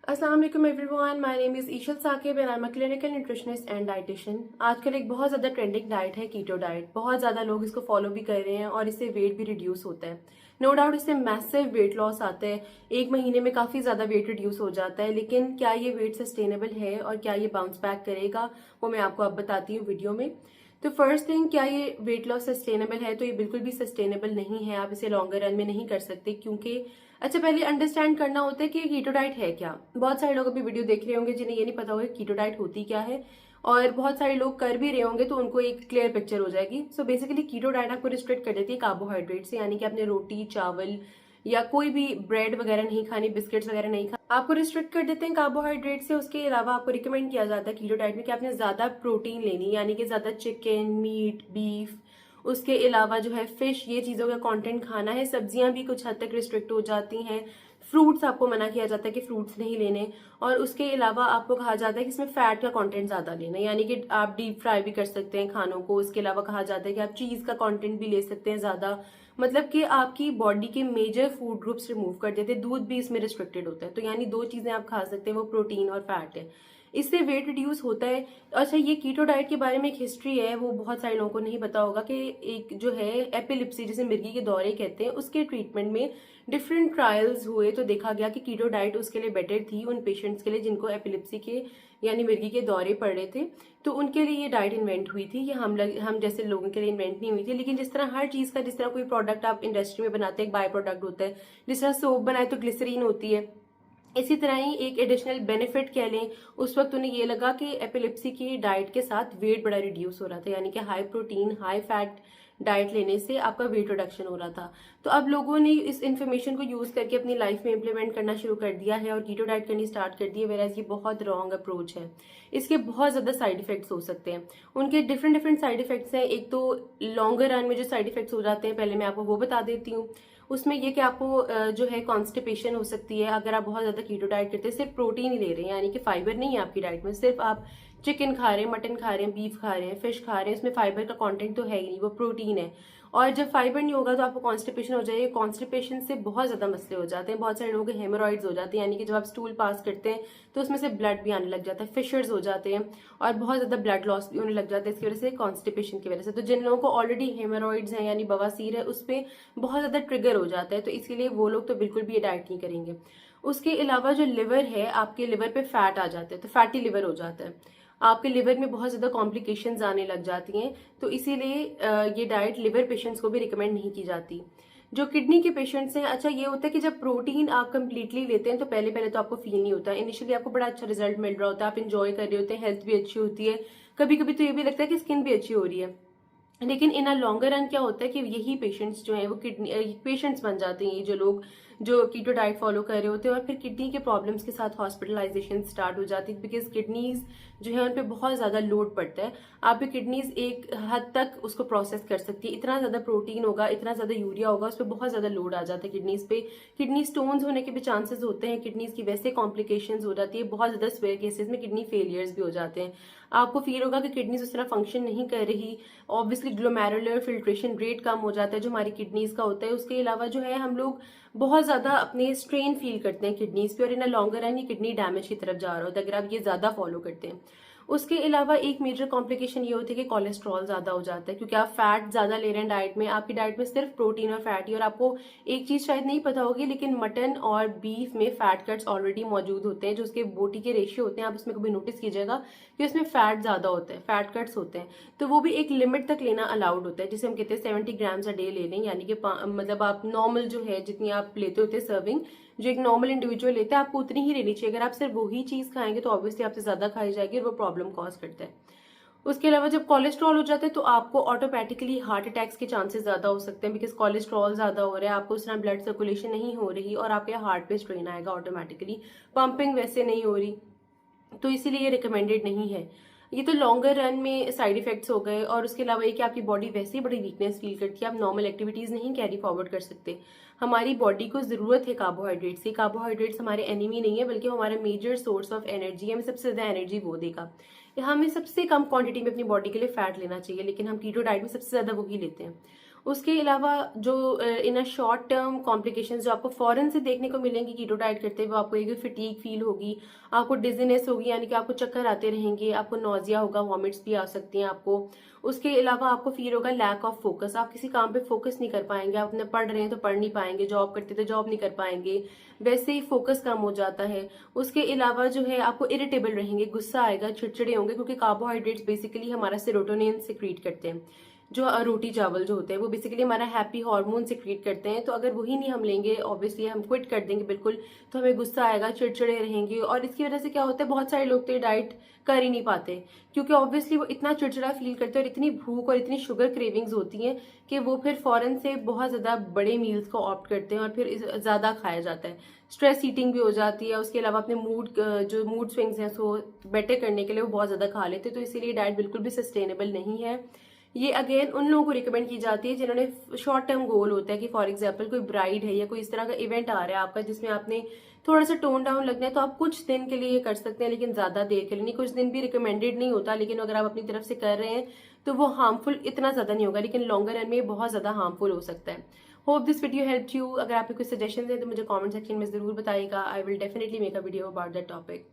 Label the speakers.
Speaker 1: अस्सलाम वालेकुम everyone, my name is Eshal Saqib and I am a clinical nutritionist and dietitian. आजकल एक बहुत ज़्यादा ट्रेंडिंग डाइट है कीटो डाइट। बहुत ज़्यादा लोग इसको फॉलो भी कर रहे हैं और इससे वेट भी रिड्यूस होता है। नो डाउट इससे मैसिव वेट लॉस आता है। एक महीने में काफ़ी ज़्यादा वेट रिड्यूस हो जाता है, लेकिन क्या ये वेट सस्टेनेबल है और क्या ये बाउंस बैक करेगा, वो मैं आपको अब बताती हूँ वीडियो में। तो फर्स्ट थिंग, क्या ये वेट लॉस सस्टेनेबल है? तो ये बिल्कुल भी सस्टेनेबल नहीं है। आप इसे लॉन्गर रन में नहीं कर सकते, क्योंकि अच्छा, पहले अंडरस्टैंड करना होता है कि कीटो डाइट है क्या। बहुत सारे लोग अभी वीडियो देख रहे होंगे जिन्हें ये नहीं पता होगा कीटो डाइट होती क्या है, और बहुत सारे लोग कर भी रहे होंगे तो उनको एक क्लियर पिक्चर हो जाएगी। सो बेसिकली कीटो डाइट आपको रिस्ट्रिक्ट कर देती है कार्बोहाइड्रेट से, यानी कि आपने रोटी चावल या कोई भी ब्रेड वगैरह नहीं खानी, बिस्किट्स वगैरह नहीं खानी, आपको रिस्ट्रिक्ट कर देते हैं कार्बोहाइड्रेट से। उसके अलावा आपको रिकमेंड किया जाता है कीटो डाइट में कि आपने ज्यादा प्रोटीन लेनी, यानी कि ज्यादा चिकन, मीट, बीफ, उसके अलावा जो है फिश, ये चीजों का कंटेंट खाना है। सब्जियां भी कुछ हद तक रिस्ट्रिक्ट हो जाती हैं। फ्रूट्स आपको मना किया जाता है कि फ्रूट्स नहीं लेने। और उसके अलावा आपको कहा जाता है कि इसमें फैट का कंटेंट ज्यादा लेना, यानी कि आप डीप फ्राई भी कर सकते हैं खानों को। उसके अलावा कहा जाता है कि आप चीज का कंटेंट भी ले सकते हैं ज्यादा। मतलब कि आपकी बॉडी के मेजर फूड ग्रुप्स रिमूव कर देते हैं। दूध भी इसमें रिस्ट्रिक्टेड होता है। तो यानी दो चीजें आप खा सकते हैं, वो प्रोटीन और फैट है। इससे वेट रिड्यूस होता है। अच्छा, ये कीटो डाइट के बारे में एक हिस्ट्री है, वो बहुत सारे लोगों को नहीं पता होगा कि एक जो है एपिलिप्सी, जिसे मिर्गी के दौरे कहते हैं, उसके ट्रीटमेंट में डिफरेंट ट्रायल्स हुए तो देखा गया कि कीटो डाइट उसके लिए बेटर थी उन पेशेंट्स के लिए जिनको एपिलिप्सी के यानी मिर्गी के दौरे पड़ रहे थे। तो उनके लिए ये डाइट इन्वेंट हुई थी। ये हम जैसे लोगों के लिए इन्वेंट नहीं हुई थी। लेकिन जिस तरह हर चीज का, जिस तरह कोई प्रोडक्ट आप इंडस्ट्री में बनाते हैं, एक बाय प्रोडक्ट होता है। जिस तरह सोप बनाए तो ग्लिसरीन होती है, इसी तरह ही एक एडिशनल बेनिफिट कह लें, उस वक्त उन्हें ये लगा कि एपिलेप्सी की डाइट के साथ वेट बड़ा रिड्यूस हो रहा था, यानी कि high protein high fat diet लेने से आपका वेट रिडक्शन हो रहा था। तो अब लोगों ने इस इन्फॉर्मेशन को यूज करके अपनी लाइफ में इंप्लीमेंट करना शुरू कर दिया है और कीटो डाइट करनी स्टार्ट कर दी है। वेराज ये बहुत रॉन्ग अप्रोच है। इसके बहुत ज्यादा साइड इफेक्ट्स हो सकते हैं। उनके डिफरेंट डिफरेंट साइड इफेक्ट्स हैं। एक तो लॉन्गर रन में जो साइड इफेक्ट्स हो जाते हैं, पहले मैं आपको वो बता देती हूँ। उसमें ये कि आपको जो है कॉन्स्टिपेशन हो सकती है अगर आप बहुत ज्यादा कीटो डाइट करते हैं। सिर्फ प्रोटीन ही ले रहे हैं, यानी कि फाइबर नहीं है आपकी डाइट में। सिर्फ आप चिकन खा रहे हैं, मटन खा रहे हैं, बीफ खा रहे हैं, फिश खा रहे हैं, इसमें फाइबर का कंटेंट तो है ही नहीं, वो प्रोटीन है। और जब फाइबर नहीं होगा तो आपको कॉन्स्टिपेशन हो जाएगी। कॉन्स्टिपेशन से बहुत ज्यादा मसले हो जाते हैं। बहुत सारे लोगों के हेमोरॉइड्स हो जाते हैं, यानी कि जब आप स्टूल पास करते हैं तो उसमें से ब्लड भी आने लग जाता है, फिशर्स हो जाते हैं और बहुत ज्यादा ब्लड लॉस भी होने लग जाता है इसकी वजह से, कॉन्स्टिपेशन की वजह से। तो जिन लोगों को ऑलरेडी हेमोरॉइड्स हैं यानी बवासीर है, उस पर बहुत ज्यादा ट्रिगर हो जाता है, तो इसीलिए वो लोग तो बिल्कुल भी ये डाइट नहीं करेंगे। उसके अलावा जो लिवर है, आपके लिवर पे फैट आ जाते हैं, तो फैटी लिवर हो जाता है। आपके लिवर में बहुत ज्यादा कॉम्प्लिकेशंस आने लग जाती हैं। तो इसीलिए ये डाइट लिवर पेशेंट्स को भी रिकमेंड नहीं की जाती। जो किडनी के पेशेंट्स हैं, अच्छा ये होता है कि जब प्रोटीन आप कंप्लीटली लेते हैं तो पहले पहले तो आपको फील नहीं होता। इनिशियली आपको बड़ा अच्छा रिजल्ट मिल रहा होता है, आप इंजॉय कर रहे होते हैं, हेल्थ भी अच्छी होती है, कभी कभी तो ये भी लगता है कि स्किन भी अच्छी हो रही है। लेकिन इन अ लॉन्गर रन क्या होता है कि यही पेशेंट्स जो हैं वो किडनी पेशेंट्स बन जाते हैं, ये जो लोग जो कीटो डाइट फॉलो कर रहे होते हैं, और फिर किडनी के प्रॉब्लम्स के साथ हॉस्पिटलाइजेशन स्टार्ट हो जाती है, बिकॉज किडनीज जो है उन पे बहुत ज्यादा लोड पड़ता है। आपकी किडनीज एक हद तक उसको प्रोसेस कर सकती है। इतना ज्यादा प्रोटीन होगा, इतना ज्यादा यूरिया होगा, उस पर बहुत ज्यादा लोड आ जाता है किडनीज पे। किडनी स्टोन्स होने के भी चांसेस होते हैं, किडनीज की वैसे कॉम्प्लिकेशंस हो जाती है। बहुत ज्यादा स्वेयर केसेस में किडनी फेलियर्स भी हो जाते हैं। आपको फील होगा कि किडनीज उस तरह फंक्शन नहीं कर रही। ऑब्वियसली ग्लोमेरुलर फिल्ट्रेशन रेट कम हो जाता है जो हमारी किडनीज का होता है। उसके अलावा जो है हम लोग बहुत ज्यादा अपने स्ट्रेन फील करते हैं किडनीज पे, और इन लॉन्गर रन ये किडनी डैमेज की तरफ जा रहा होता है अगर आप ये ज्यादा फॉलो करते हैं। उसके अलावा एक मेजर कॉम्प्लिकेशन ये होती है कि कोलेस्ट्रॉल ज्यादा हो जाता है, क्योंकि आप फैट ज्यादा ले रहे हैं डाइट में। आपकी डाइट में सिर्फ प्रोटीन और फैट ही, और आपको एक चीज शायद नहीं पता होगी, लेकिन मटन और बीफ में फैट कट्स ऑलरेडी मौजूद होते हैं, जो उसके बोटी के रेशियो होते हैं। आप उसमें कभी नोटिस कीजिएगा कि उसमें फैट ज्यादा होता है, फैट कट्स होते हैं। तो वो भी एक लिमिट तक लेना अलाउड होता है, जिसे हम कहते हैं 70 ग्राम्स अ डे ले लें, यानी कि मतलब आप नॉर्मल जो है जितनी आप लेते होते सर्विंग, जो एक नॉर्मल इंडिविजुअल लेते हैं, आपको उतनी ही लेनी चाहिए। अगर आप सिर्फ वही चीज खाएंगे तो ऑब्वियसली आपसे ज्यादा खाई जाएगी और वो प्रॉब्लम कॉज करता है। उसके अलावा जब कोलेस्ट्रॉल हो जाता है तो आपको ऑटोमेटिकली हार्ट अटैक्स के चांसेस ज्यादा हो सकते हैं, बिकॉज कोलेस्ट्रॉल ज्यादा हो रहा है, आपको उस तरह ब्लड सर्कुलेशन नहीं हो रही और आपके हार्ट पे स्ट्रेन आएगा ऑटोमेटिकली। पंपिंग वैसे नहीं हो रही, तो इसीलिए ये रिकमेंडेड नहीं है। ये तो लॉन्गर रन में साइड इफेक्ट्स हो गए। और उसके अलावा ये कि आपकी बॉडी वैसे ही बड़ी वीकनेस फील करती है, आप नॉर्मल एक्टिविटीज नहीं कैरी फॉरवर्ड कर सकते। हमारी बॉडी को जरूरत है कार्बोहाइड्रेट्स की। कार्बोहाइड्रेट्स हमारे एनिमी नहीं है, बल्कि हमारा मेजर सोर्स ऑफ एनर्जी है। हमें सबसे ज्यादा एनर्जी वो देगा। हमें सबसे कम क्वांटिटी में अपनी बॉडी के लिए फैट लेना चाहिए, लेकिन हम कीटो डाइट में सबसे ज्यादा वही लेते हैं। उसके अलावा जो इन अ शॉर्ट टर्म कॉम्प्लिकेशंस जो आपको फौरन से देखने को मिलेंगी कीटो डाइट करते हुए, आपको एक फिटीक फील होगी, आपको डिजीनेस होगी, यानी कि आपको चक्कर आते रहेंगे, आपको नोजिया होगा, वॉमिट्स भी आ सकती हैं आपको। उसके अलावा आपको फील होगा लैक ऑफ फोकस, आप किसी काम पे फोकस नहीं कर पाएंगे, आप अपने पढ़ रहे हैं तो पढ़ नहीं पाएंगे, जॉब करते तो जॉब नहीं कर पाएंगे, वैसे ही फोकस कम हो जाता है। उसके अलावा जो है आपको इरिटेबल रहेंगे, गुस्सा आएगा, चिड़चिड़े होंगे, क्योंकि कार्बोहाइड्रेट्स बेसिकली हमारा सेरोटोनिन सिक्रीट करते हैं। जो रोटी चावल जो होते हैं वो बेसिकली हमारा हैप्पी हार्मोन सिक्रीट करते हैं, तो अगर वही नहीं हम लेंगे, ऑब्वियसली हम क्विट कर देंगे बिल्कुल, तो हमें गुस्सा आएगा, चिड़चिड़े रहेंगे। और इसकी वजह से क्या होता है, बहुत सारे लोग तो ये डाइट कर ही नहीं पाते, क्योंकि ऑब्वियसली वो इतना चिड़चिड़ा फील करते हैं और इतनी भूख और इतनी शुगर क्रेविंग्स होती हैं कि वो फिर फौरन से बहुत ज्यादा बड़े मील्स को ऑप्ट करते हैं और फिर ज्यादा खाया जाता है। स्ट्रेस ईटिंग भी हो जाती है। उसके अलावा अपने जो मूड स्विंग्स हैं उसको बेटर करने के लिए वो बहुत ज्यादा खा लेते हैं, तो इसीलिए डाइट बिल्कुल भी सस्टेनेबल नहीं है। ये अगेन उन लोगों को रिकमेंड की जाती है जिन्होंने शॉर्ट टर्म गोल होता है, कि फॉर एग्जाम्पल कोई ब्राइड है या कोई इस तरह का इवेंट आ रहा है आपका जिसमें आपने थोड़ा सा टोन डाउन लगना है, तो आप कुछ दिन के लिए ये कर सकते हैं, लेकिन ज्यादा देर के लिए नहीं। कुछ दिन भी रिकमेंडेड नहीं होता, लेकिन अगर आप अपनी तरफ से कर रहे हैं तो वो हार्मफुल इतना ज्यादा नहीं होगा, लेकिन लॉन्गर रन में बहुत ज्यादा हार्मफुल हो सकता है। Hope this video help you. अगर आपके कुछ सजेशन है तो मुझे कॉमेंट सेक्शन में जरूर बताइएगा। I will definitely make a video about that topic.